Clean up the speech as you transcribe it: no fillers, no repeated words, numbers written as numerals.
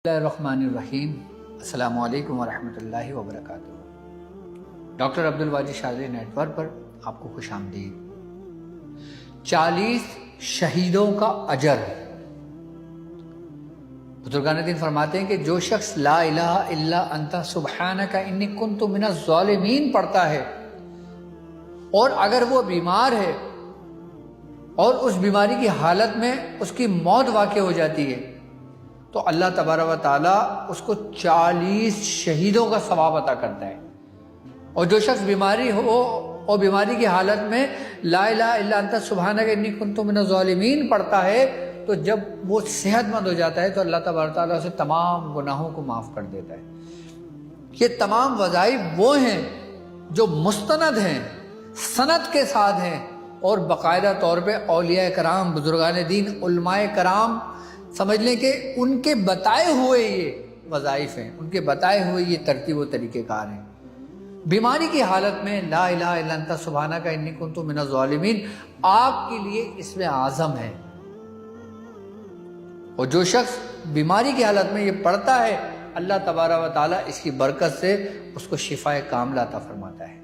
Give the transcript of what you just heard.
بسم اللہ الرحمن الرحیم۔ السلام علیکم ورحمۃ اللہ وبرکاتہ۔ ڈاکٹر عبدالواجد شاذلی نیٹ ورک پر آپ کو خوش آمدید۔ 40 شہیدوں کا اجر۔ بزرگان دین فرماتے ہیں کہ جو شخص لا الہ الا انت سبحانک انی کنت من الظالمین پڑھتا ہے اور اگر وہ بیمار ہے اور اس بیماری کی حالت میں اس کی موت واقع ہو جاتی ہے تو اللہ تبارک و تعالیٰ اس کو 40 شہیدوں کا ثواب عطا کرتا ہے۔ اور جو شخص بیماری ہو اور بیماری کی حالت میں لا الہ الا انت سبحانک انی کنت من الظالمین پڑھتا ہے تو جب وہ صحت مند ہو جاتا ہے تو اللہ تبارک و تعالیٰ اسے تمام گناہوں کو معاف کر دیتا ہے۔ یہ تمام وظائف وہ ہیں جو مستند ہیں، سند کے ساتھ ہیں، اور باقاعدہ طور پہ اولیاء کرام، بزرگان دین، علماء کرام سمجھ لیں کہ ان کے بتائے ہوئے یہ وظائف ہیں، ان کے بتائے ہوئے یہ ترتیب و طریقہ کار ہیں۔ بیماری کی حالت میں لا الہ الا انت سبحانک انی کنت من الظالمین آپ کے لیے اس میں اعظم ہے، اور جو شخص بیماری کی حالت میں یہ پڑھتا ہے اللہ تبارک و تعالیٰ اس کی برکت سے اس کو شفائے کاملہ عطا فرماتا ہے۔